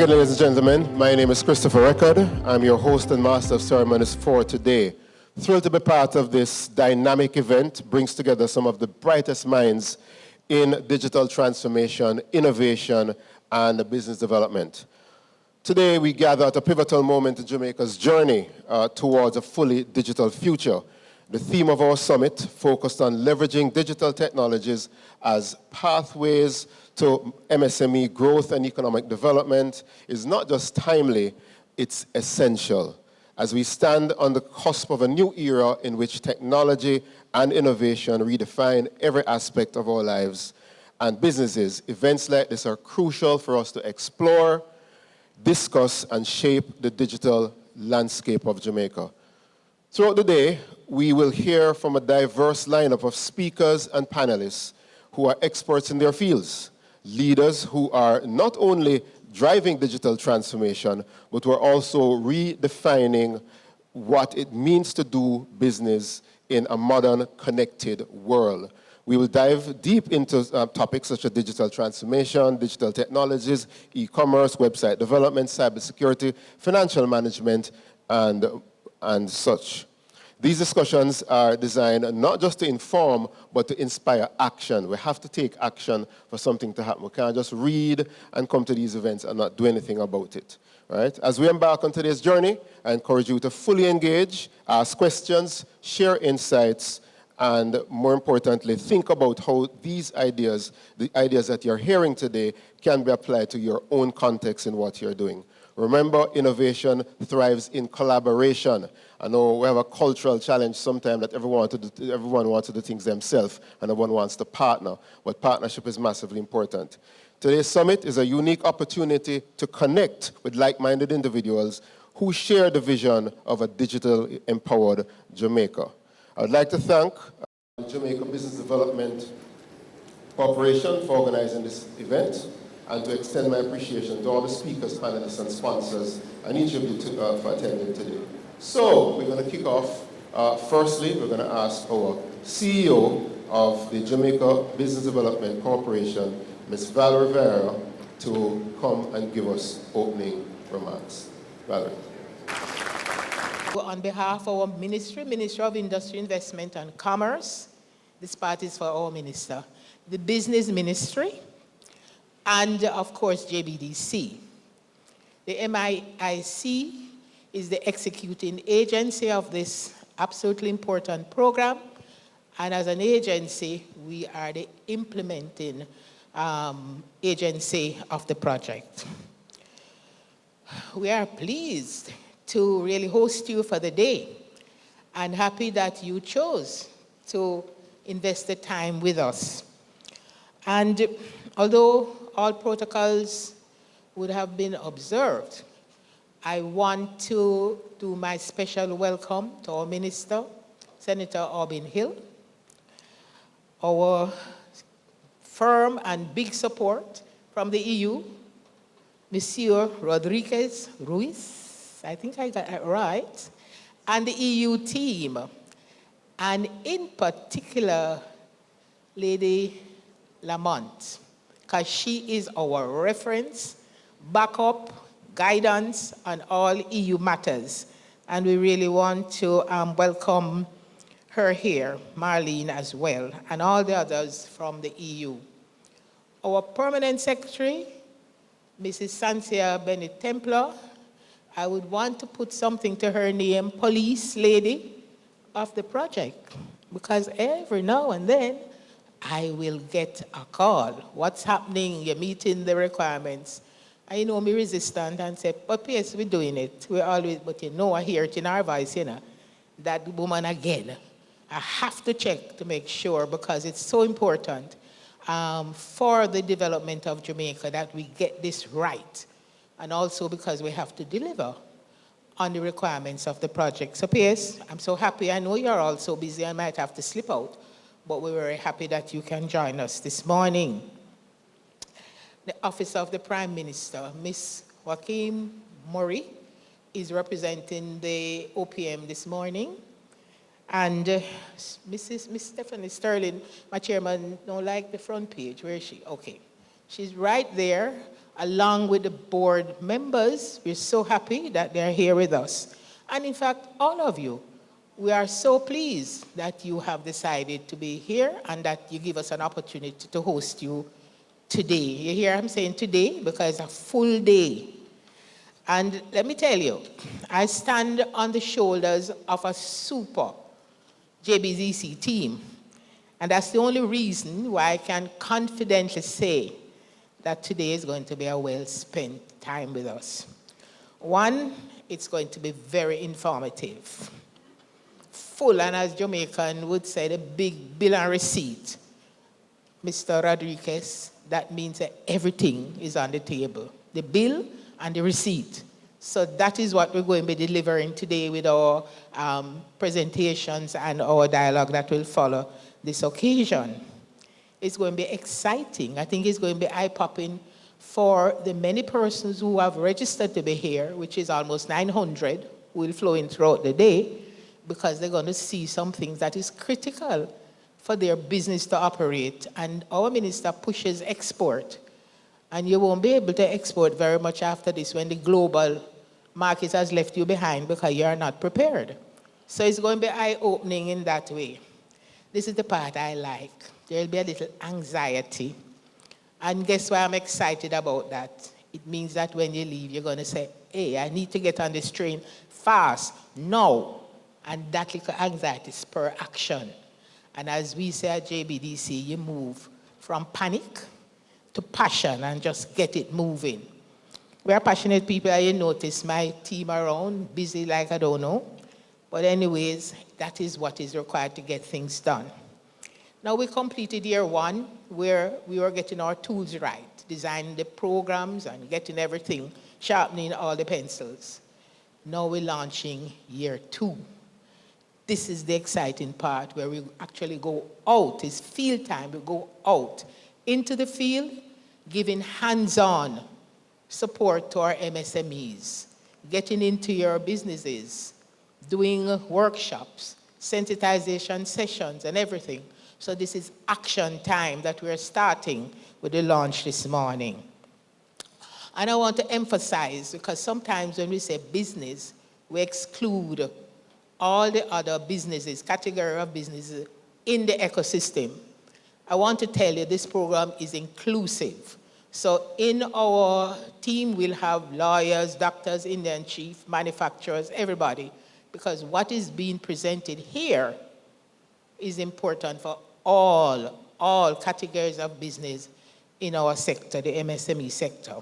right, ladies and gentlemen, my name is Christopher Record. I'm your host and master of ceremonies for today. Thrilled to be part of this dynamic event, brings together some of the brightest minds in digital transformation, innovation, and business development. Today, we gather at a pivotal moment in Jamaica's journey towards a fully digital future. The theme of our summit focused on leveraging digital technologies as pathways to MSME growth and economic development is not just timely, it's essential. As we stand on the cusp of a new era in which technology and innovation redefine every aspect of our lives and businesses, events like this are crucial for us to explore, discuss, and shape the digital landscape of Jamaica. Throughout the day, we will hear from a diverse lineup of speakers and panelists who are experts in their fields, leaders who are not only driving digital transformation, but who are also redefining what it means to do business in a modern, connected world. We will dive deep into topics such as digital transformation, digital technologies, e-commerce, website development, cybersecurity, financial management, and such. These discussions are designed not just to inform, but to inspire action. We have to take action for something to happen. We can't just read and come to these events and not do anything about it. Right? As we embark on today's journey, I encourage you to fully engage, ask questions, share insights, and more importantly, think about how these ideas, the ideas that you're hearing today, can be applied to your own context in what you're doing. Remember, innovation thrives in collaboration. I know we have a cultural challenge sometimes that everyone wants to do things themselves and everyone wants to partner, but partnership is massively important. Today's summit is a unique opportunity to connect with like-minded individuals who share the vision of a digital empowered Jamaica. I would like to thank the Jamaica Business Development Corporation for organizing this event, and to extend my appreciation to all the speakers, panelists, and sponsors, and each of you for attending today. So, we're going to kick off. Firstly, we're going to ask our CEO of the Jamaica Business Development Corporation, Ms. Valerie Vera, to come and give us opening remarks. Valerie. On behalf of our Ministry of Industry, Investment, and Commerce, this part is for our Minister, the Business Ministry, and of course, JBDC. The MIIC is the executing agency of this absolutely important program, and as an agency, we are the implementing agency of the project. We are pleased to really host you for the day, and happy that you chose to invest the time with us. And although all protocols would have been observed, I want to do my special welcome to our Minister, Senator Aubin Hill, our firm and big support from the EU, Monsieur Rodriguez Ruiz, I think I got it right, and the EU team, and in particular, Lady Lamont, because she is our reference, backup, guidance on all EU matters. And we really want to welcome her here, Marlene as well, and all the others from the EU. Our permanent secretary, Mrs. Sancia Bennett Templar, I would want to put something to her name, police lady of the project, because every now and then, I will get a call. What's happening? You're meeting the requirements. I know me resistant and say, but yes, we're doing it. We're always, but you know, I hear it in our voice, you know, that woman again. I have to check to make sure because it's so important for the development of Jamaica that we get this right. And also because we have to deliver on the requirements of the project. So PS, I'm so happy. I know you're all so busy, I might have to slip out. But we're very happy that you can join us this morning. The Office of the Prime Minister, Ms. Joaquim Murray, is representing the OPM this morning. And Miss Stephanie Sterling, my chairman, don't like the front page. Where is she? Okay. She's right there along with the board members. We're so happy that they're here with us. And in fact, all of you, we are so pleased that you have decided to be here and that you give us an opportunity to host you today. You hear I'm saying today because it's a full day. And let me tell you, I stand on the shoulders of a super JBDC team. And that's the only reason why I can confidently say that today is going to be a well-spent time with us. One, it's going to be very informative. Full, and as Jamaican would say, the big bill and receipt. Mr. Rodriguez, that means that everything is on the table. The bill and the receipt. So that is what we're going to be delivering today with our presentations and our dialogue that will follow this occasion. It's going to be exciting. I think it's going to be eye-popping for the many persons who have registered to be here, which is almost 900, who will flow in throughout the day, because they're going to see something that is critical for their business to operate. And our minister pushes export. And you won't be able to export very much after this when the global market has left you behind because you are not prepared. So it's going to be eye-opening in that way. This is the part I like. There will be a little anxiety. And guess why I'm excited about that? It means that when you leave, you're going to say, hey, I need to get on this train fast, now. And that little anxiety spur action. And as we say at JBDC, you move from panic to passion and just get it moving. We are passionate people. You notice my team around, busy like I don't know. But anyways, that is what is required to get things done. Now we completed year one where we were getting our tools right, designing the programs and getting everything, sharpening all the pencils. Now we're launching year two. This is the exciting part where we actually go out. It's field time. We go out into the field, giving hands-on support to our MSMEs, getting into your businesses, doing workshops, sensitization sessions, and everything. So this is action time that we're starting with the launch this morning. And I want to emphasize, because sometimes when we say business, we exclude all the other businesses, category of businesses in the ecosystem. I want to tell you this program is inclusive. So in our team, we'll have lawyers, doctors, Indian chief, manufacturers, everybody, because what is being presented here is important for all categories of business in our sector, the MSME sector,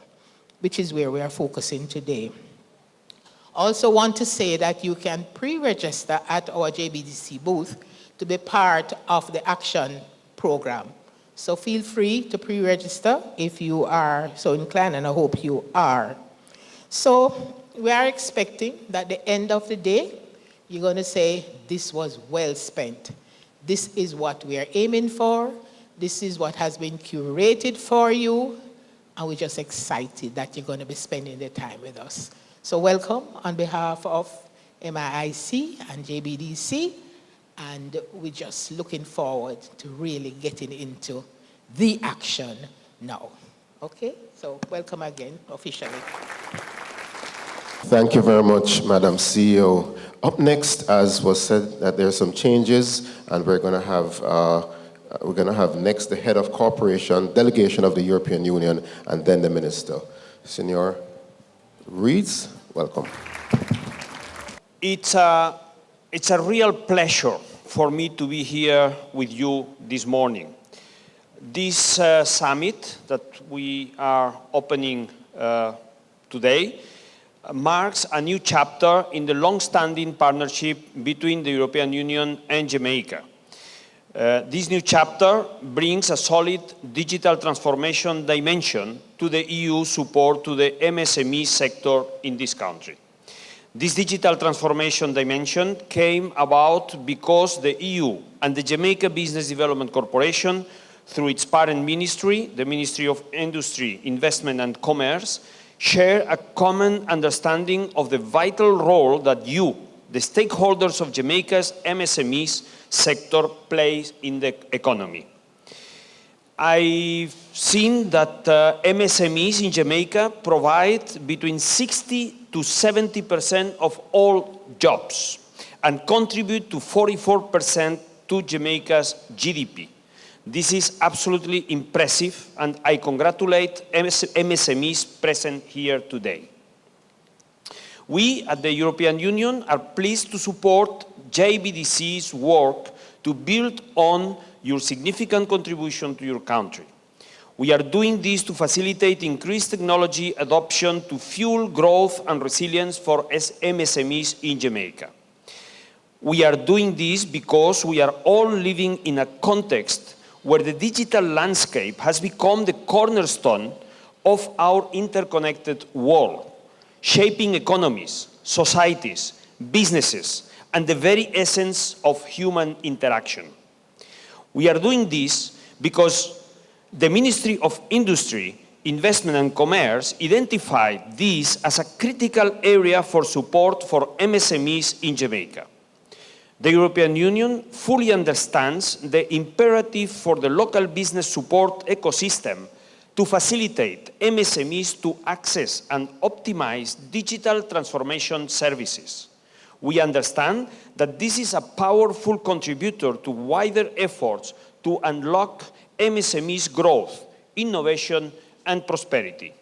which is where we are focusing today. Also want to say that you can pre-register at our JBDC booth to be part of the action program. So feel free to pre-register if you are so inclined, and I hope you are. So we are expecting that at the end of the day, you're going to say, this was well spent. This is what we are aiming for. This is what has been curated for you. And we're just excited that you're going to be spending the time with us. So welcome on behalf of MIIC and JBDC. And we're just looking forward to really getting into the action now. Okay? So welcome again, officially. Thank you very much, Madam CEO. Up next, as was said, that there are some changes, and we're going to have next the head of corporation, delegation of the European Union, and then the minister. Senor Reeds, welcome. It's a real pleasure for me to be here with you this morning. This summit that we are opening today marks a new chapter in the long-standing partnership between the European Union and Jamaica. This new chapter brings a solid digital transformation dimension to the EU support to the MSME sector in this country. This digital transformation dimension came about because the EU and the Jamaica Business Development Corporation, through its parent ministry, the Ministry of Industry, Investment and Commerce, share a common understanding of the vital role that you, the stakeholders of Jamaica's MSMEs sector, plays in the economy. I've seen that MSMEs in Jamaica provide between 60 to 70% of all jobs and contribute to 44% to Jamaica's GDP. This is absolutely impressive, and I congratulate MSMEs present here today. We at the European Union are pleased to support JBDC's work to build on your significant contribution to your country. We are doing this to facilitate increased technology adoption to fuel growth and resilience for MSMEs in Jamaica. We are doing this because we are all living in a context where the digital landscape has become the cornerstone of our interconnected world, shaping economies, societies, businesses, and the very essence of human interaction. We are doing this because the Ministry of Industry, Investment and Commerce identified this as a critical area for support for MSMEs in Jamaica. The European Union fully understands the imperative for the local business support ecosystem to facilitate MSMEs to access and optimize digital transformation services. We understand that this is a powerful contributor to wider efforts to unlock MSMEs' growth, innovation, and prosperity.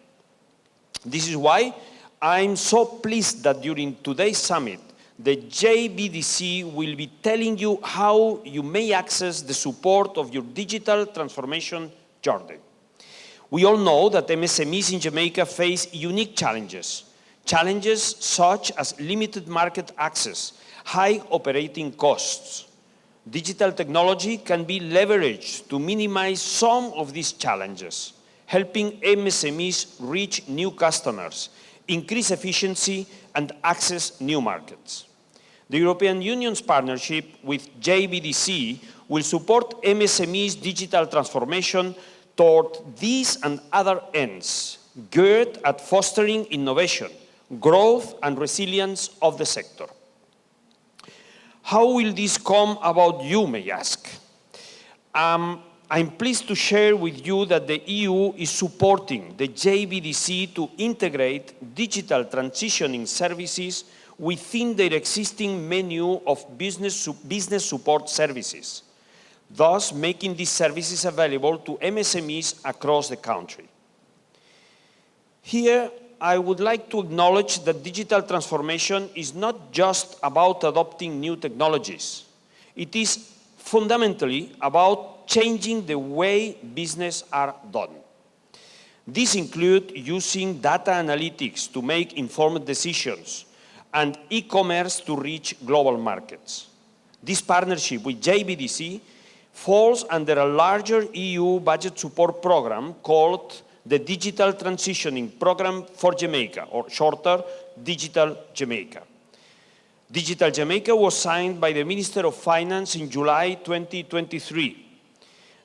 This is why I'm so pleased that during today's summit, the JBDC will be telling you how you may access the support of your digital transformation journey. We all know that MSMEs in Jamaica face unique challenges. Challenges such as limited market access, high operating costs. Digital technology can be leveraged to minimize some of these challenges, helping MSMEs reach new customers, increase efficiency, and access new markets. The European Union's partnership with JBDC will support MSMEs' digital transformation toward these and other ends, geared at fostering innovation, growth, and resilience of the sector. How will this come about, you may ask? I'm pleased to share with you that the EU is supporting the JBDC to integrate digital transitioning services within their existing menu of business support services, thus making these services available to MSMEs across the country. Here, I would like to acknowledge that digital transformation is not just about adopting new technologies. It is fundamentally about changing the way business are done. These include using data analytics to make informed decisions and e-commerce to reach global markets. This partnership with JBDC falls under a larger EU budget support program called the Digital Transitioning Program for Jamaica, or shorter, Digital Jamaica. Digital Jamaica was signed by the Minister of Finance in July 2023.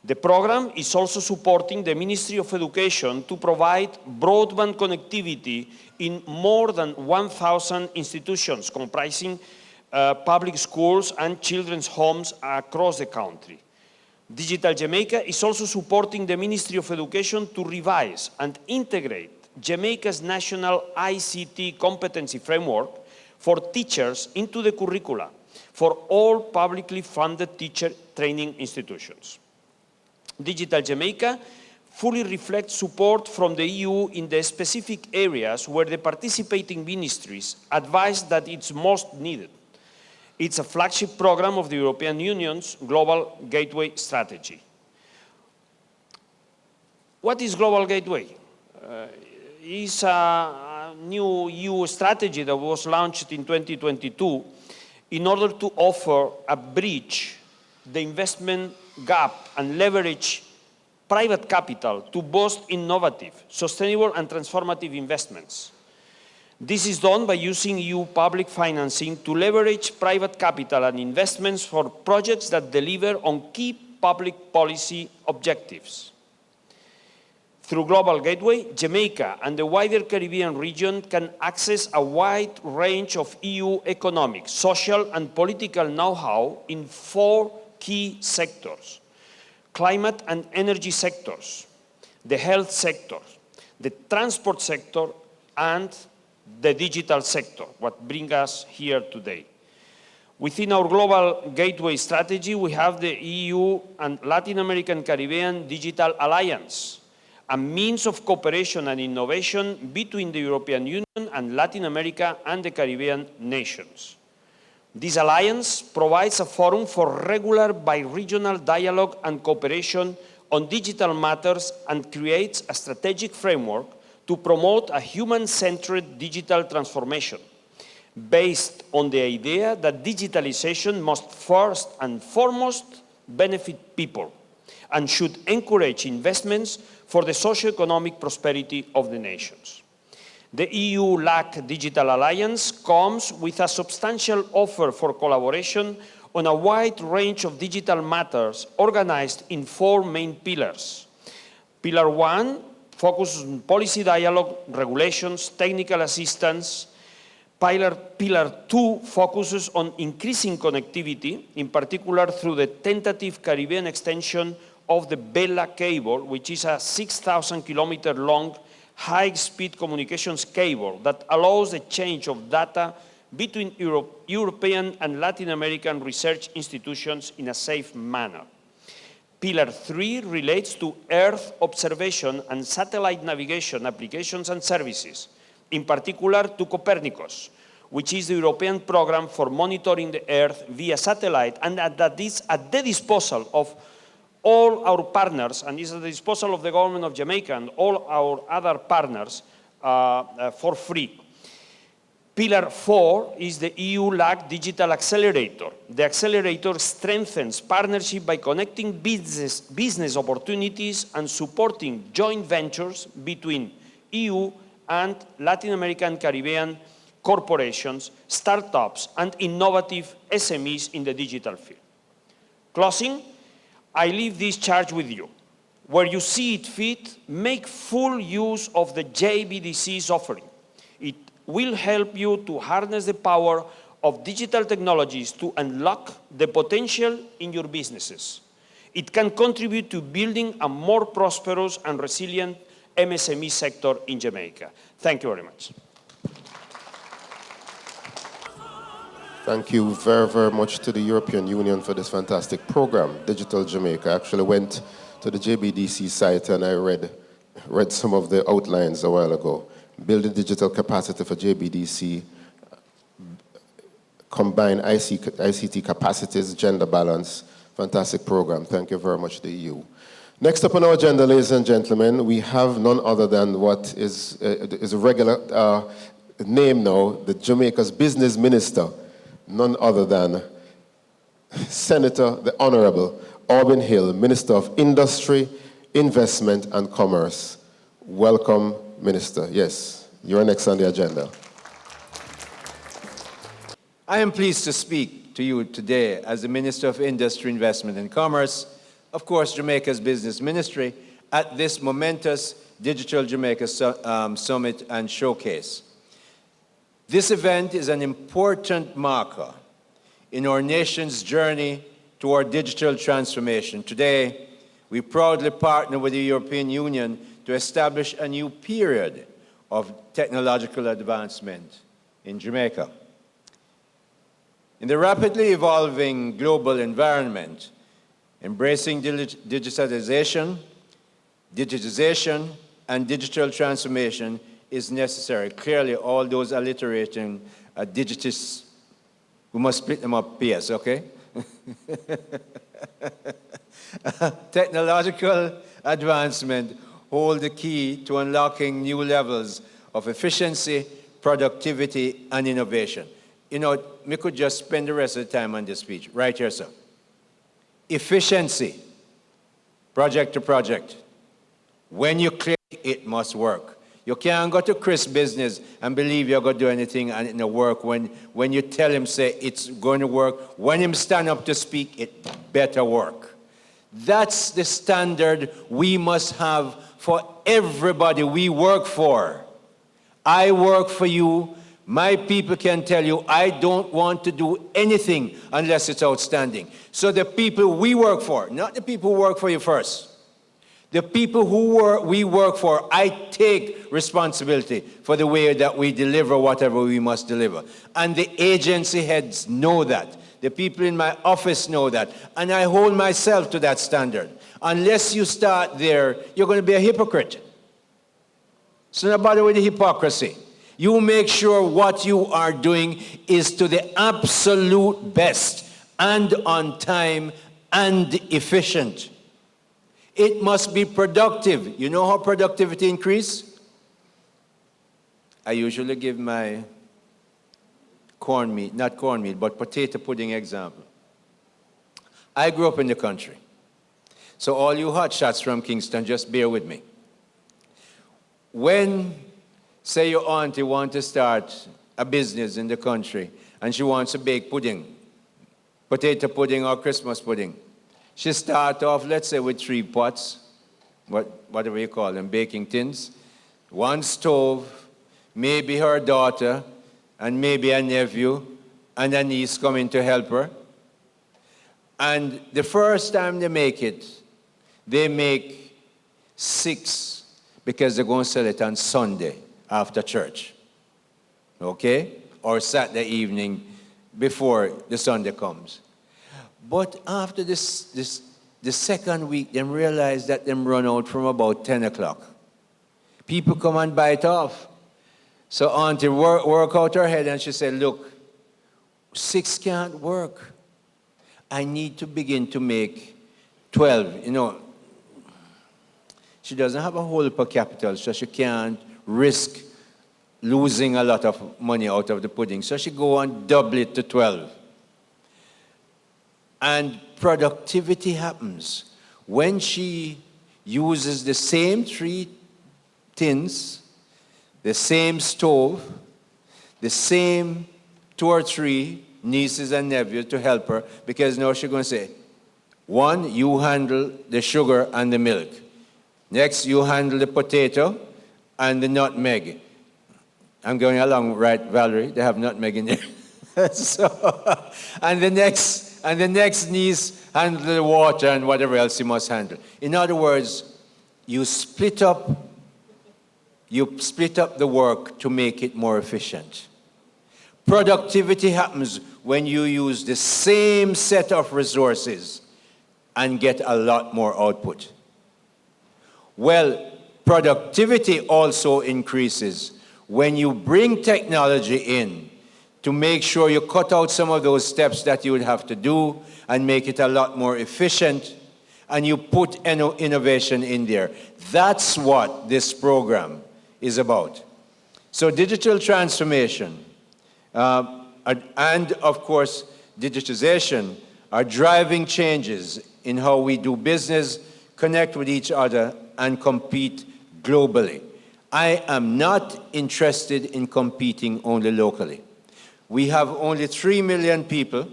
The program is also supporting the Ministry of Education to provide broadband connectivity in more than 1,000 institutions comprising public schools and children's homes across the country. Digital Jamaica is also supporting the Ministry of Education to revise and integrate Jamaica's national ICT competency framework for teachers into the curricula for all publicly funded teacher training institutions. Digital Jamaica fully reflects support from the EU in the specific areas where the participating ministries advise that it's most needed. It's a flagship program of the European Union's Global Gateway strategy. What is Global Gateway? It's a new EU strategy that was launched in 2022 in order to offer a bridge the investment gap and leverage private capital to boost innovative, sustainable, and transformative investments. This is done by using EU public financing to leverage private capital and investments for projects that deliver on key public policy objectives. Through Global Gateway, Jamaica and the wider Caribbean region can access a wide range of EU economic, social, and political know-how in 4 key sectors: climate and energy sectors, the health sector, the transport sector, and the digital sector, what brings us here today. Within our global gateway strategy, we have the EU and Latin American Caribbean Digital Alliance, a means of cooperation and innovation between the European Union and Latin America and the Caribbean nations. This alliance provides a forum for regular bi-regional dialogue and cooperation on digital matters and creates a strategic framework to promote a human-centered digital transformation based on the idea that digitalization must first and foremost benefit people and should encourage investments for the socio-economic prosperity of the nations. The EU-LAC Digital Alliance comes with a substantial offer for collaboration on a wide range of digital matters organized in 4 main pillars. Pillar 1 focuses on policy dialogue, regulations, technical assistance. Pillar 2 focuses on increasing connectivity, in particular through the tentative Caribbean extension of the Bella cable, which is a 6,000 kilometer long high-speed communications cable that allows the exchange of data between European and Latin American research institutions in a safe manner. Pillar 3 relates to Earth observation and satellite navigation applications and services, in particular to Copernicus, which is the European program for monitoring the Earth via satellite, and that is at the disposal of all our partners, and is at the disposal of the government of Jamaica and all our other partners for free. Pillar 4 is the EU-LAC Digital Accelerator. The accelerator strengthens partnership by connecting business opportunities and supporting joint ventures between EU and Latin American Caribbean corporations, startups, and innovative SMEs in the digital field. Closing, I leave this charge with you. Where you see it fit, make full use of the JBDC's offering. It will help you to harness the power of digital technologies to unlock the potential in your businesses. It can contribute to building a more prosperous and resilient MSME sector in Jamaica. Thank you very much. Thank you very, very much to the European Union for this fantastic program, Digital Jamaica. I actually went to the JBDC site and I read some of the outlines a while ago. Building digital capacity for JBDC, combine ICT capacities, gender balance, fantastic program. Thank you very much, the EU. Next up on our agenda, ladies and gentlemen, we have none other than what is a regular name now, the Jamaica's business minister, none other than Senator, the Honorable Auburn Hill, Minister of Industry, Investment and Commerce. Welcome, Minister. Yes, you're next on the agenda. I am pleased to speak to you today as the Minister of Industry, Investment and Commerce, of course, Jamaica's Business Ministry, at this momentous Digital Jamaica Summit and Showcase. This event is an important marker in our nation's journey toward digital transformation. Today, we proudly partner with the European Union to establish a new period of technological advancement in Jamaica. In the rapidly evolving global environment, embracing digitization, and digital transformation is necessary. Clearly, all those alliterating digitis, we must split them up pairs, okay? Technological advancement hold the key to unlocking new levels of efficiency, productivity, and innovation. You know, we could just spend the rest of the time on this speech. Right here, sir. Efficiency, project to project. When you click, it must work. You can't go to Chris' business and believe you're going to do anything and it'll work when you tell him, say, it's going to work. When him stand up to speak, it better work. That's the standard we must have for everybody we work for. I work for you. My people can tell you, I don't want to do anything unless it's outstanding. So the people we work for, not the people who work for you first, the people we work for, I take responsibility for the way that we deliver whatever we must deliver. And the agency heads know that. The people in my office know that. And I hold myself to that standard. Unless you start there, you're going to be a hypocrite. So not bother with the hypocrisy. You make sure what you are doing is to the absolute best and on time and efficient. It must be productive. You know how productivity increases? I usually give my not cornmeal, but potato pudding example. I grew up in the country. So all you hotshots from Kingston, just bear with me. When, say, your auntie wants to start a business in the country and she wants to bake pudding, potato pudding or Christmas pudding, she starts off, let's say, with 3 pots, whatever you call them, baking tins, 1 stove, maybe her daughter, and maybe a nephew, and a niece coming to help her. And the first time they make it, they make 6 because they're going to sell it on Sunday after church, okay? Or Saturday evening before the Sunday comes. But after the second week, they realize that them run out from about 10 o'clock. People come and buy it off. So auntie work out her head and she said, look, 6 can't work. I need to begin to make 12. You know, she doesn't have a whole per capita, so she can't risk losing a lot of money out of the pudding. So she go and double it to 12. And productivity happens when she uses the same 3 tins, the same stove, the same 2 or 3 nieces and nephews to help her, because now she's going to say, 1, you handle the sugar and the milk. Next, you handle the potato and the nutmeg. I'm going along, right, Valerie? They have nutmeg in there. So, and the next niece handle the water and whatever else you must handle. In other words, you split up the work to make it more efficient. Productivity happens when you use the same set of resources and get a lot more output. Well, productivity also increases when you bring technology in to make sure you cut out some of those steps that you would have to do and make it a lot more efficient, and you put innovation in there. That's what this program is about. So digital transformation and, of course, digitization are driving changes in how we do business, connect with each other, and compete globally. I am not interested in competing only locally. We have only 3 million people.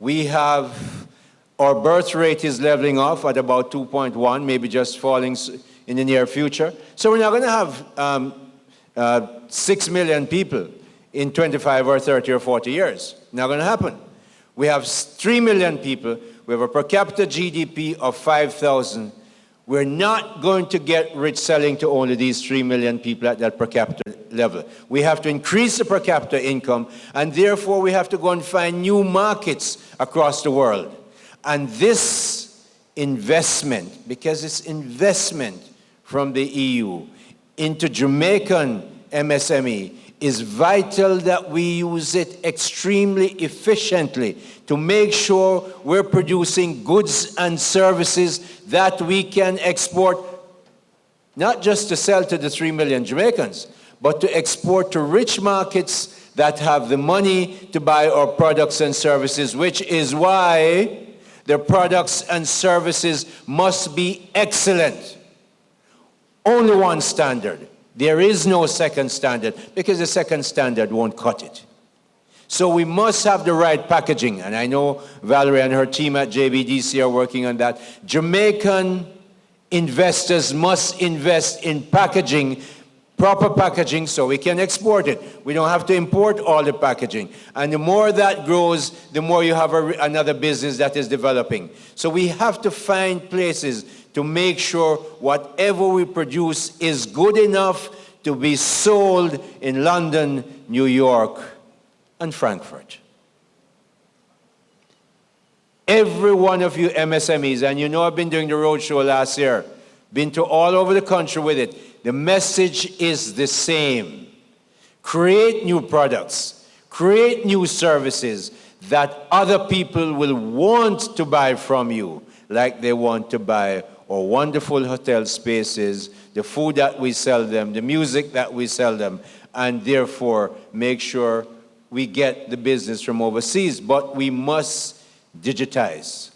Our birth rate is leveling off at about 2.1, maybe just falling in the near future. So we're not going to have 6 million people in 25 or 30 or 40 years. Not going to happen. We have 3 million people. We have a per capita GDP of 5,000. We're not going to get rich selling to only these 3 million people at that per capita level. We have to increase the per capita income, and therefore we have to go and find new markets across the world. And this investment, because it's investment from the EU into Jamaican MSME, is vital that we use it extremely efficiently to make sure we're producing goods and services that we can export, not just to sell to the 3 million Jamaicans, but to export to rich markets that have the money to buy our products and services, which is why the products and services must be excellent. Only one standard. There is no second standard, because the second standard won't cut it. So we must have the right packaging, and I know Valerie and her team at JBDC are working on that. Jamaican investors must invest in packaging proper packaging so we can export it. We don't have to import all the packaging. And the more that grows, the more you have another business that is developing. So we have to find places to make sure whatever we produce is good enough to be sold in London, New York, and Frankfurt. Every one of you MSMEs, and you know I've been doing the roadshow last year, been to all over the country with it. The message is the same. Create new products, create new services that other people will want to buy from you, like they want to buy our wonderful hotel spaces, the food that we sell them, the music that we sell them, and therefore make sure we get the business from overseas. But we must digitize.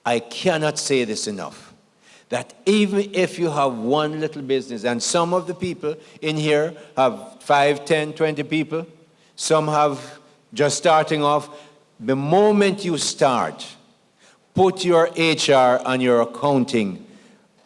I cannot say this enough, that even if you have one little business, and some of the people in here have 5, 10, 20 people, some have just starting off, the moment you start, put your HR and your accounting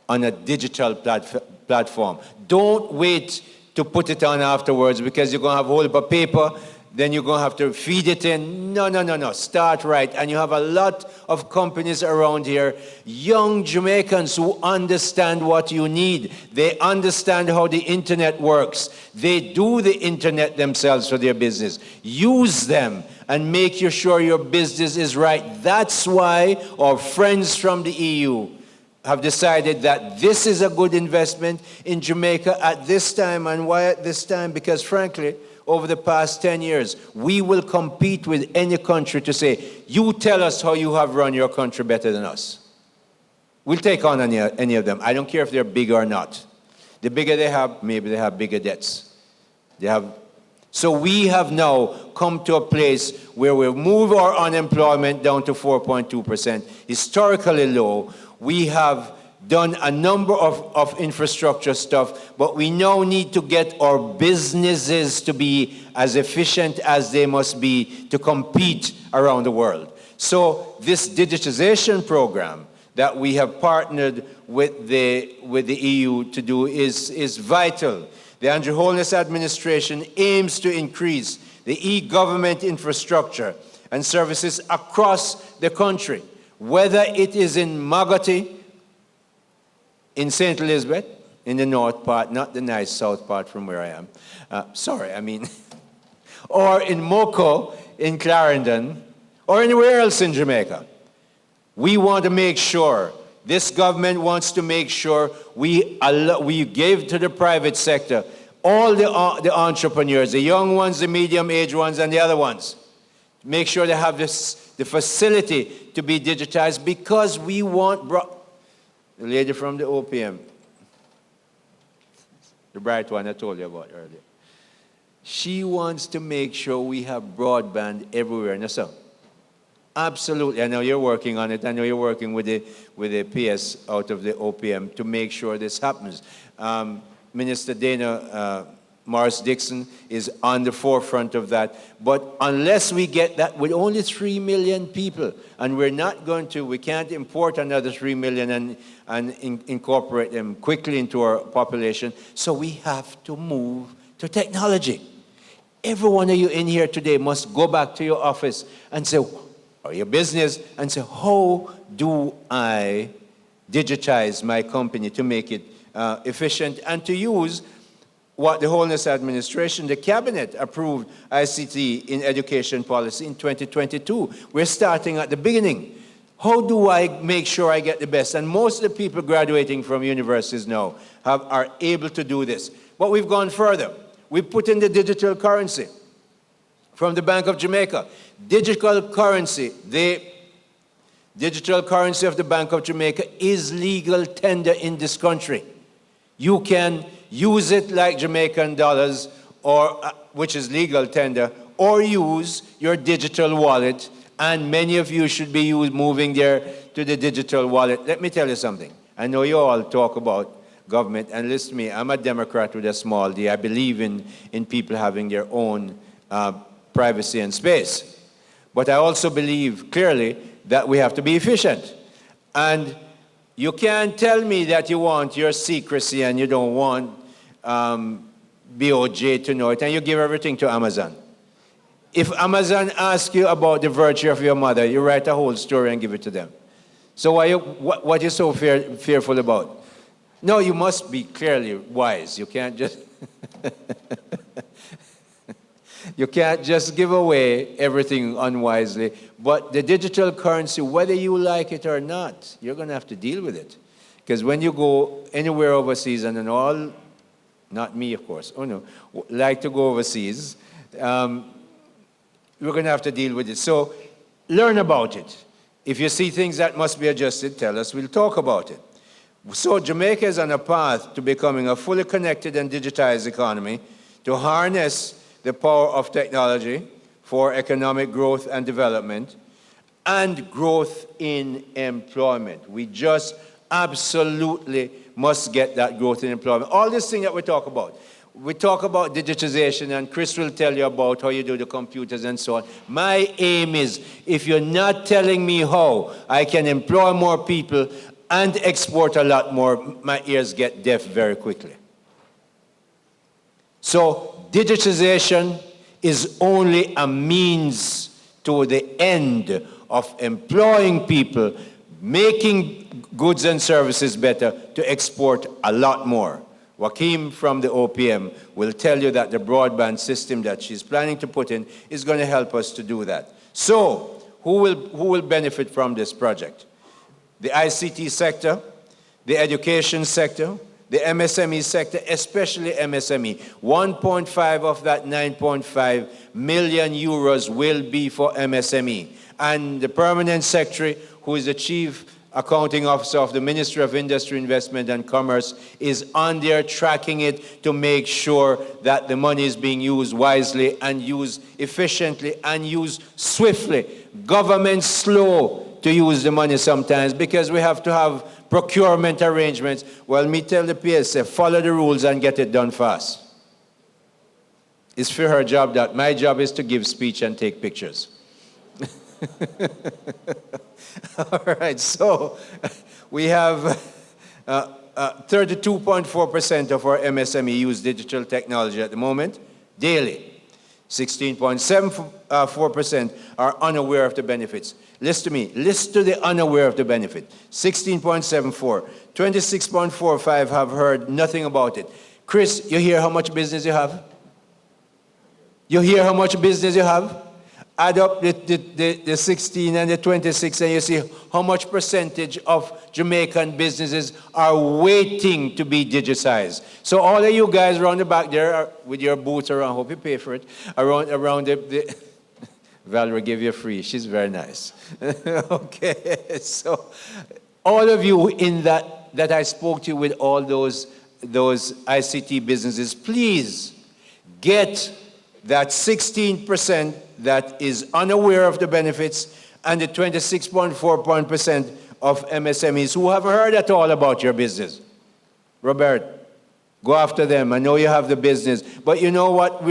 on a digital platform. Don't wait to put it on afterwards because you're going to have a whole heap of paper, then you're going to have to feed it in. No. Start right. And you have a lot of companies around here, young Jamaicans who understand what you need. They understand how the internet works. They do the internet themselves for their business. Use them and make sure your business is right. That's why our friends from the EU have decided that this is a good investment in Jamaica at this time. And why at this time? Because frankly, over the past 10 years, we will compete with any country to say, you tell us how you have run your country better than us. We'll take on any of them. I don't care if they're big or not. The bigger they have, maybe they have bigger debts. So we have now come to a place where we've moved our unemployment down to 4.2%, historically low. We have done a number of infrastructure stuff, but we now need to get our businesses to be as efficient as they must be to compete around the world. So this digitization program that we have partnered with the EU to do is vital. The Andrew Holness administration aims to increase the e-government infrastructure and services across the country, whether it is in Magoti, in St. Elizabeth, in the north part, not the nice south part from where I am, or in Moko, in Clarendon, or anywhere else in Jamaica. We want to make sure, this government wants to make sure we give to the private sector all the entrepreneurs, the young ones, the medium-aged ones, and the other ones. Make sure they have the facility to be digitized because we want... The lady from the OPM, the bright one I told you about earlier, she wants to make sure we have broadband everywhere. Now, so, absolutely, I know you're working on it. I know you're working with the PS out of the OPM to make sure this happens. Minister Dana Morris-Dixon is on the forefront of that. But unless we get that with only 3 million people, and we can't import another 3 million and incorporate them quickly into our population, so we have to move to technology. Every one of you in here today must go back to your office and say, or your business, and say, how do I digitize my company to make it efficient and to use what the Holness administration, the cabinet approved ICT in education policy in 2022. We're starting at the beginning. How do I make sure I get the best? And most of the people graduating from universities now are able to do this. But we've gone further. We've put in the digital currency from the Bank of Jamaica. Digital currency, the digital currency of the Bank of Jamaica is legal tender in this country. You can use it like Jamaican dollars, or which is legal tender, or use your digital wallet, and many of you should be moving there to the digital wallet. Let me tell you something. I know you all talk about government, and listen to me, I'm a Democrat with a small d. I believe in people having their own privacy and space. But I also believe clearly that we have to be efficient. And you can't tell me that you want your secrecy and you don't want BOJ to know it, and you give everything to Amazon. If Amazon asks you about the virtue of your mother, you write a whole story and give it to them. So what are you so fearful about? No, you must be clearly wise. You can't just you can't just give away everything unwisely. But the digital currency, whether you like it or not, you're going to have to deal with it. Because when you go anywhere overseas, and all, not me, of course, oh no, like to go overseas, we're going to have to deal with it. So learn about it. If you see things that must be adjusted, tell us, we'll talk about it. So Jamaica is on a path to becoming a fully connected and digitized economy to harness the power of technology for economic growth and development and growth in employment. We just absolutely must get that growth in employment. All this thing that we talk about. We talk about digitization, and Chris will tell you about how you do the computers and so on. My aim is, if you're not telling me how I can employ more people and export a lot more, my ears get deaf very quickly. So digitization is only a means to the end of employing people, making goods and services better, to export a lot more. Joaquim from the OPM will tell you that the broadband system that she's planning to put in is going to help us to do that. So, who will benefit from this project? The ICT sector, the education sector, the MSME sector, especially MSME. 1.5 of that 9.5 million euros will be for MSME. And the permanent secretary, who is the chief accounting officer of the Ministry of Industry, Investment and Commerce, is on there tracking it to make sure that the money is being used wisely and used efficiently and used swiftly. Government's slow to use the money sometimes because we have to have procurement arrangements. Well, me tell the PSF, follow the rules and get it done fast. It's for her job that my job is to give speech and take pictures. All right, so we have 32.4% of our MSME use digital technology at the moment, daily. 16.74% are unaware of the benefits. Listen to me, listen to the unaware of the benefit. 16.74, 26.45 have heard nothing about it. Chris, you hear how much business you have? You hear how much business you have? Add up the 16 and the 26 and you see how much percentage of Jamaican businesses are waiting to be digitized. So all of you guys around the back there with your boots around, hope you pay for it, around the Valerie gave you free, she's very nice. Okay, so all of you in that I spoke to with all those ICT businesses, please get that 16% that is unaware of the benefits and the 26.4% of MSMEs who have heard at all about your business. Robert, go after them. I know you have the business. But you know what?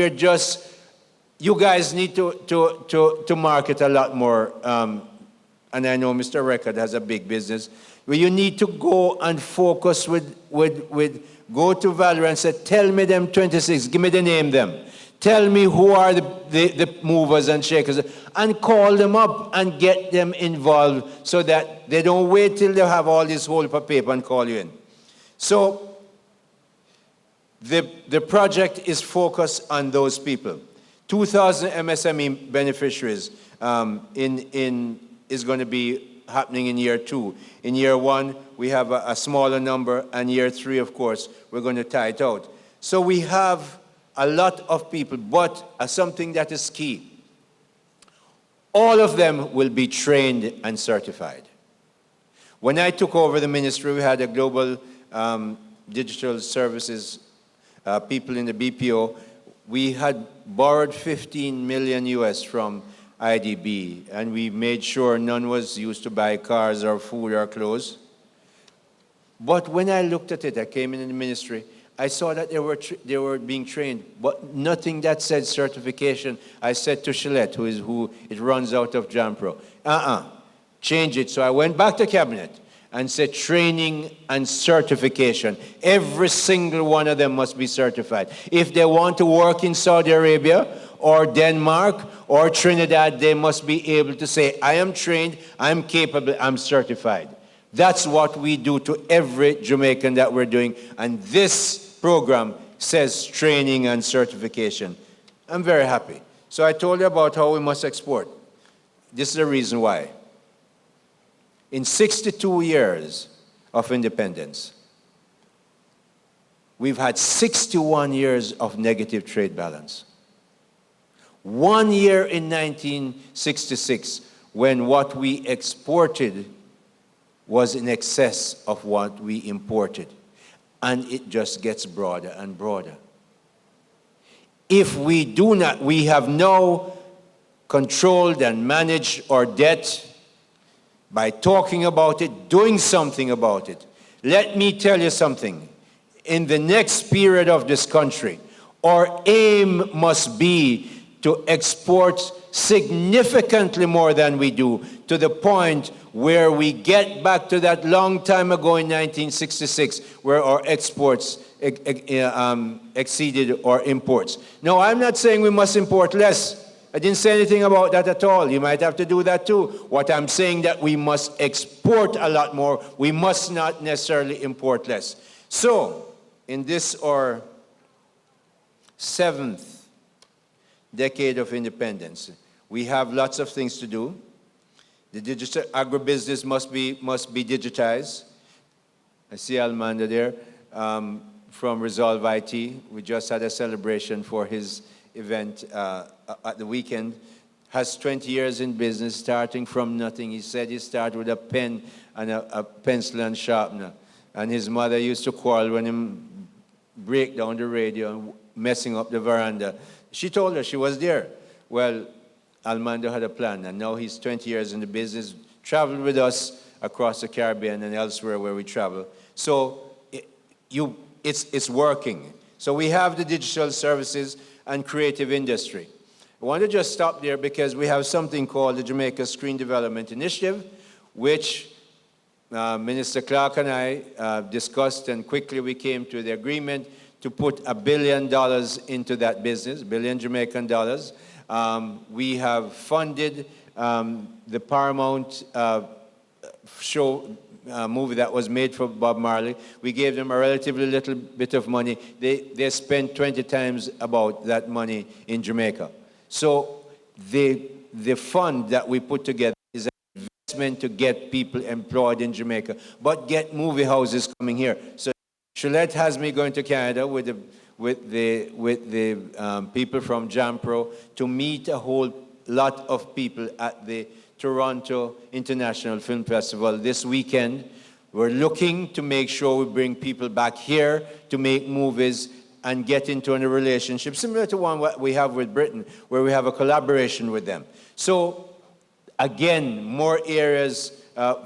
You guys need to market a lot more. And I know Mr. Record has a big business. Where you need to go and focus go to Valerie and say, tell me them 26, give me the name them. Tell me who are the movers and shakers, and call them up and get them involved so that they don't wait till they have all this whole paper and call you in. So the project is focused on those people. 2,000 MSME beneficiaries is going to be happening in year 2. In year 1, we have a smaller number, and year 3, of course, we're going to tie it out. So we have a lot of people, but something that is key. All of them will be trained and certified. When I took over the ministry, we had a global digital services people in the BPO. We had borrowed 15 million US from IDB, and we made sure none was used to buy cars or food or clothes. But when I looked at it, I came in the ministry, I saw that they were being trained, but nothing that said certification. I said to Shillette, who it runs out of Jampro, change it. So I went back to cabinet and say training and certification. Every single one of them must be certified. If they want to work in Saudi Arabia or Denmark or Trinidad, they must be able to say, I am trained, I'm capable, I'm certified. That's what we do to every Jamaican that we're doing. And this program says training and certification. I'm very happy. So I told you about how we must export. This is the reason why. In 62 years of independence, we've had 61 years of negative trade balance. 1 year in 1966, when what we exported was in excess of what we imported. And it just gets broader and broader. If we do not, we have now controlled and managed our debt by talking about it, doing something about it. Let me tell you something. In the next period of this country, our aim must be to export significantly more than we do, to the point where we get back to that long time ago in 1966, where our exports exceeded our imports. Now, I'm not saying we must import less. I didn't say anything about that at all. You might have to do that too. What I'm saying that we must export a lot more. We must not necessarily import less. So, in this our 7th decade of independence, we have lots of things to do. The digital agribusiness must be digitized. I see Almanda there from Resolve IT. We just had a celebration for his event at the weekend. Has 20 years in business, starting from nothing. He said he started with a pen and a pencil and sharpener. And his mother used to quarrel when him break down the radio and messing up the veranda. She told her she was there. Well, Almando had a plan, and now he's 20 years in the business, traveled with us across the Caribbean and elsewhere where we travel. So it's working. So we have the digital services and creative industry. I want to just stop there because we have something called the Jamaica Screen Development Initiative, which Minister Clark and I discussed, and quickly we came to the agreement to put $1 billion into that business, $1 billion Jamaican dollars. We have funded the Paramount show movie that was made for Bob Marley. We gave them a relatively little bit of money. They spent 20 times about that money in Jamaica. So the fund that we put together is an investment to get people employed in Jamaica, but get movie houses coming here. So Shulette has me going to Canada with the people from Jampro to meet a whole lot of people at the Toronto International Film Festival this weekend. We're looking to make sure we bring people back here to make movies and get into a relationship similar to one what we have with Britain, where we have a collaboration with them. So again, more areas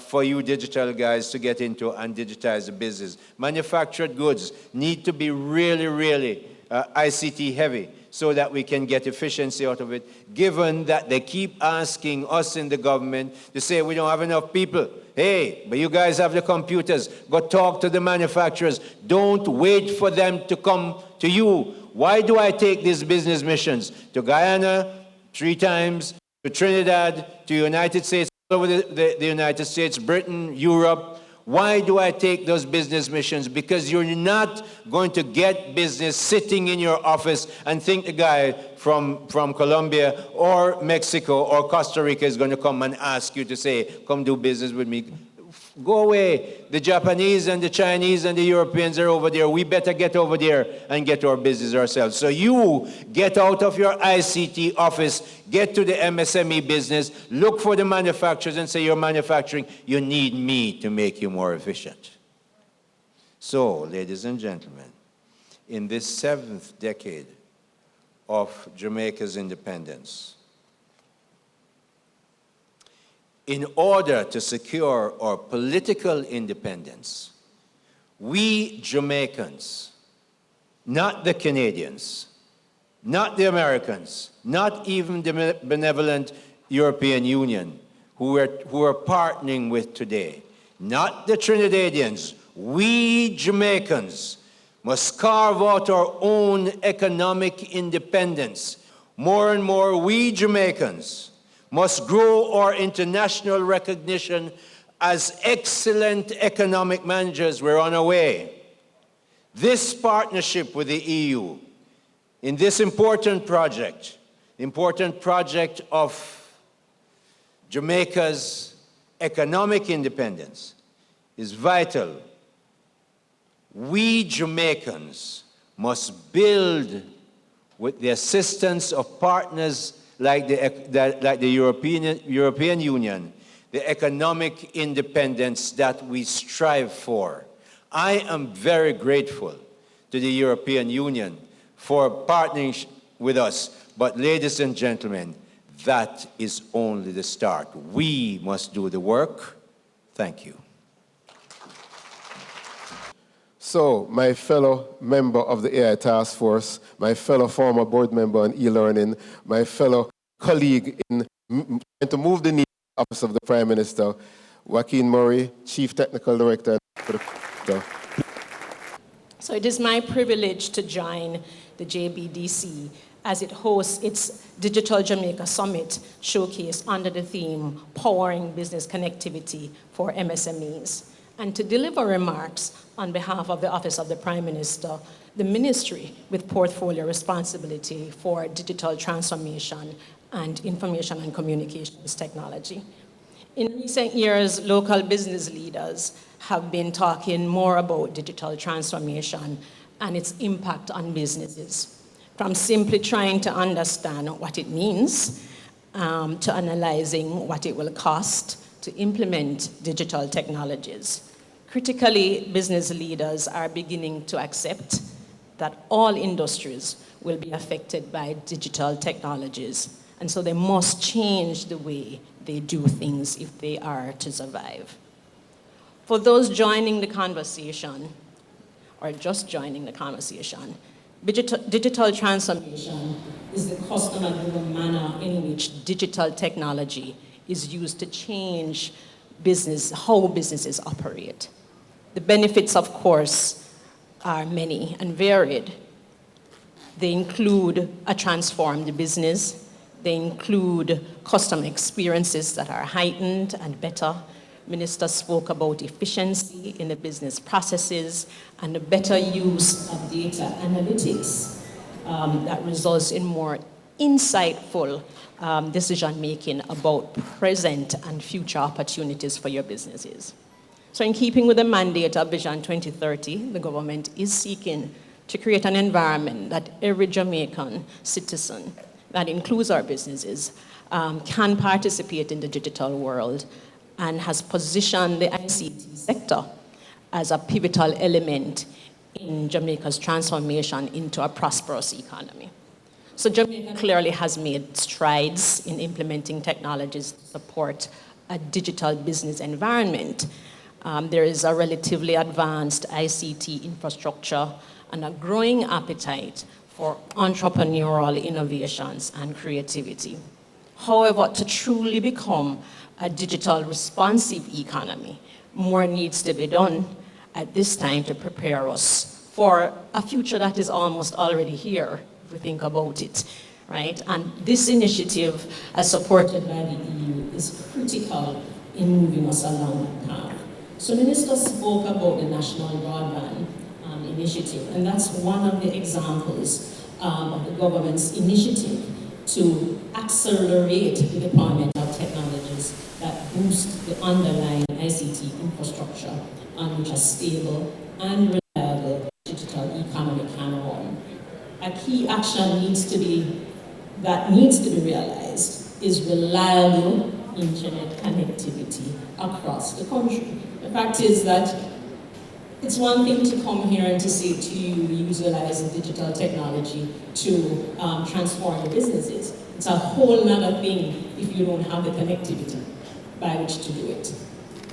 for you digital guys to get into and digitize the business. Manufactured goods need to be really, really ICT heavy so that we can get efficiency out of it, given that they keep asking us in the government to say we don't have enough people. Hey, but you guys have the computers. Go talk to the manufacturers. Don't wait for them to come to you. Why do I take these business missions to Guyana 3 times, to Trinidad, to United States, all over the United States, Britain, Europe? Why do I take those business missions? Because you're not going to get business sitting in your office and think the guy from Colombia or Mexico or Costa Rica is going to come and ask you to say, come do business with me. Go away. The Japanese and the Chinese and the Europeans are over there. We better get over there and get our business ourselves. So you get out of your ICT office, get to the MSME business, look for the manufacturers and say, you're manufacturing, you need me to make you more efficient. So, ladies and gentlemen, in this 7th decade of Jamaica's independence, in order to secure our political independence, we Jamaicans, not the Canadians, not the Americans, not even the benevolent European Union, who we're partnering with today, not the Trinidadians, we Jamaicans must carve out our own economic independence. More and more, we Jamaicans must grow our international recognition as excellent economic managers. We're on our way. This partnership with the EU in this important project of Jamaica's economic independence is vital. We Jamaicans must build, with the assistance of partners like the European Union, the economic independence that we strive for. I am very grateful to the European Union for partnering with us. But ladies and gentlemen, that is only the start. We must do the work. Thank you. So, my fellow member of the AI Task Force, my fellow former board member on e-learning, my fellow colleague in trying to move the needle Office of the Prime Minister, Joaquin Murray, Chief Technical Director. So it is my privilege to join the JBDC as it hosts its Digital Jamaica Summit showcase under the theme, Powering Business Connectivity for MSMEs. And to deliver remarks on behalf of the Office of the Prime Minister, the ministry with portfolio responsibility for digital transformation and information and communications technology. In recent years, local business leaders have been talking more about digital transformation and its impact on businesses, from simply trying to understand what it means to analyzing what it will cost to implement digital technologies. Critically, business leaders are beginning to accept that all industries will be affected by digital technologies, and so they must change the way they do things if they are to survive. For those joining the conversation, or just joining the conversation, digital transformation is the customer-driven manner in which digital technology is used to change how businesses operate. The benefits, of course, are many and varied. They include a transformed business. They include customer experiences that are heightened and better. Minister spoke about efficiency in the business processes and the better use of data analytics that results in more insightful decision-making about present and future opportunities for your businesses. So in keeping with the mandate of Vision 2030, the government is seeking to create an environment that every Jamaican citizen, that includes our businesses, can participate in the digital world, and has positioned the ICT sector as a pivotal element in Jamaica's transformation into a prosperous economy. So Jamaica clearly has made strides in implementing technologies to support a digital business environment. There is a relatively advanced ICT infrastructure and a growing appetite for entrepreneurial innovations and creativity. However, to truly become a digital responsive economy, more needs to be done at this time to prepare us for a future that is almost already here, if we think about it, right? And this initiative, as supported by the EU, is critical in moving us along that path. So Minister spoke about the National Broadband Initiative, and that's one of the examples of the government's initiative to accelerate the deployment of technologies that boost the underlying ICT infrastructure on which a stable and reliable digital economy can run. A key action needs to be realized is reliable internet connectivity across the country. The fact is that it's one thing to come here and to say to you, utilize digital technology to transform your businesses. It's a whole other thing if you don't have the connectivity by which to do it.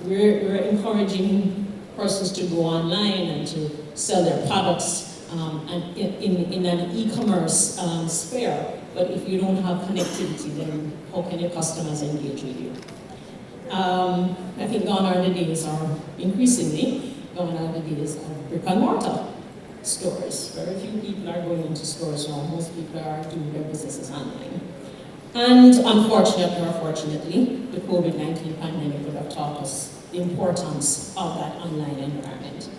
We're encouraging persons to go online and to sell their products and in an e-commerce sphere, but if you don't have connectivity, then how can your customers engage with you? I think gone are the days, or increasingly, gone are the days of brick and mortar stores. Very few people are going into stores now. Most people are doing their businesses online. And unfortunately or fortunately, the COVID-19 pandemic would have taught us the importance of that online environment.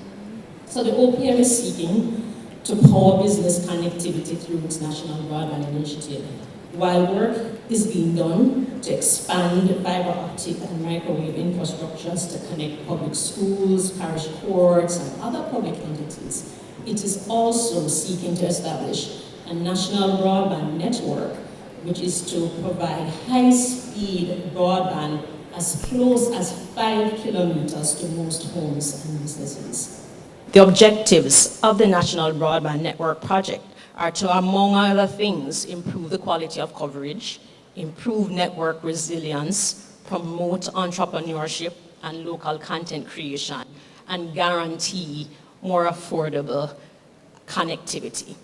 So the OPM is seeking to power business connectivity through its National Broadband Initiative, while work is being done to expand fiber optic and microwave infrastructures to connect public schools, parish courts, and other public entities. It is also seeking to establish a national broadband network, which is to provide high-speed broadband as close as 5 kilometers to most homes and businesses. The objectives of the National Broadband Network project are to, among other things, improve the quality of coverage, improve network resilience, promote entrepreneurship and local content creation, and guarantee more affordable connectivity.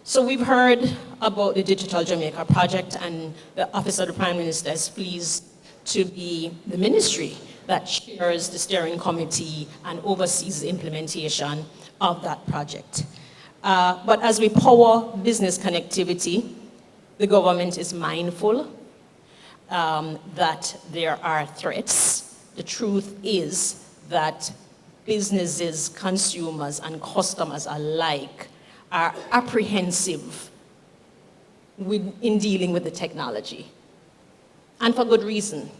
So we've heard about the Digital Jamaica project, and the Office of the Prime Minister is pleased to be the ministry that chairs the steering committee and oversees the implementation of that project. But as we power business connectivity, the government is mindful that there are threats. The truth is that businesses, consumers, and customers alike are apprehensive in dealing with the technology, and for good reason.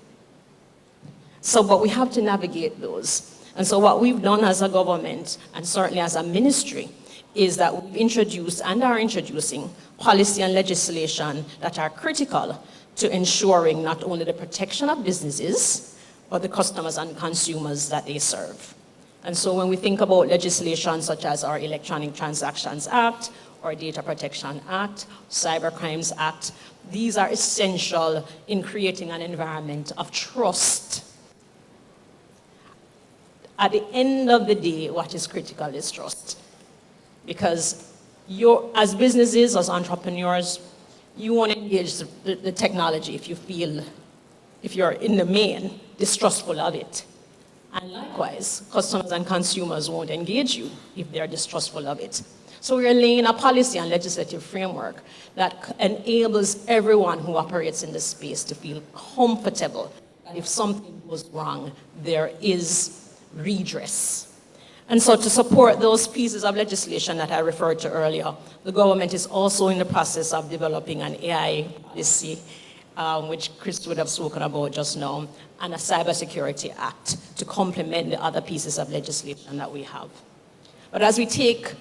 But we have to navigate those. And so what we've done as a government, and certainly as a ministry, is that we've introduced and are introducing policy and legislation that are critical to ensuring not only the protection of businesses, but the customers and consumers that they serve. And so when we think about legislation such as our Electronic Transactions Act, or Data Protection Act, Cyber Crimes Act, these are essential in creating an environment of trust. At the end of the day, what is critical is trust. Because as businesses, as entrepreneurs, you want to engage the technology if you're in the main distrustful of it. And likewise, customers and consumers won't engage you if they're distrustful of it. So we're laying a policy and legislative framework that enables everyone who operates in this space to feel comfortable that if something goes wrong, there is redress. And so to support those pieces of legislation that I referred to earlier, the government is also in the process of developing an AI policy, which Chris would have spoken about just now, and a Cybersecurity Act to complement the other pieces of legislation that we have. But as we take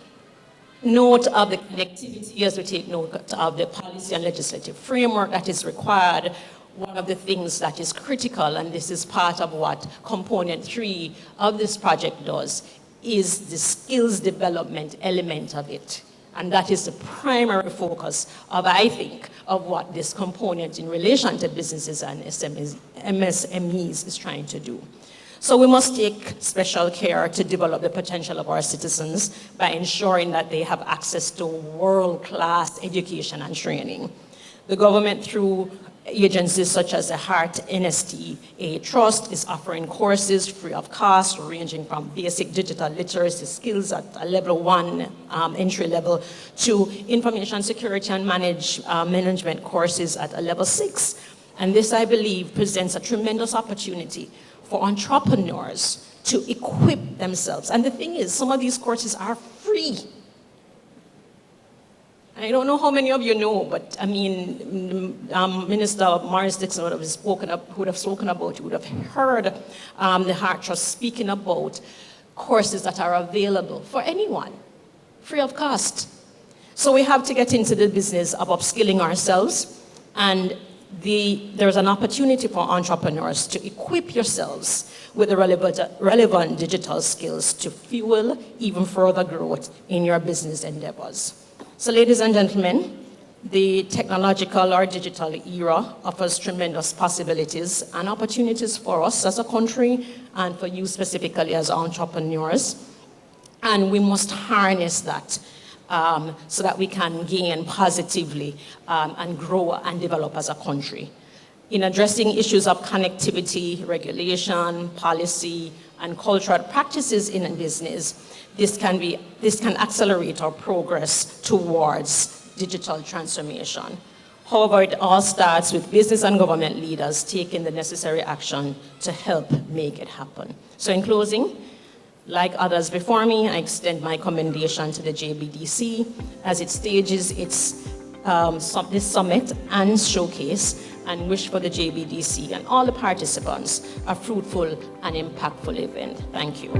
note of the connectivity, as we take note of the policy and legislative framework that is required, one of the things that is critical, and this is part of what component 3 of this project does, is the skills development element of it. And that is the primary focus of, I think, of what this component in relation to businesses and MSMEs is trying to do. So we must take special care to develop the potential of our citizens by ensuring that they have access to world-class education and training. The government, through agencies such as the Heart NSTA Trust, is offering courses free of cost, ranging from basic digital literacy skills at a level 1 entry level to information security and management courses at a level 6. And this, I believe, presents a tremendous opportunity for entrepreneurs to equip themselves. And the thing is, some of these courses are free. I don't know how many of you know, but I mean, Minister Morris Dixon would have spoken about, you would have heard the Heart Trust speaking about courses that are available for anyone, free of cost. So we have to get into the business of upskilling ourselves, and there's an opportunity for entrepreneurs to equip yourselves with the relevant digital skills to fuel even further growth in your business endeavors. So ladies and gentlemen, the technological or digital era offers tremendous possibilities and opportunities for us as a country and for you specifically as entrepreneurs. And we must harness that so that we can gain positively and grow and develop as a country. in addressing issues of connectivity, regulation, policy, and cultural practices in business. This can accelerate our progress towards digital transformation. However, it all starts with business and government leaders taking the necessary action to help make it happen. So in closing, like others before me, I extend my commendation to the JBDC as it stages this summit and showcase, and wish for the JBDC and all the participants a fruitful and impactful event. Thank you.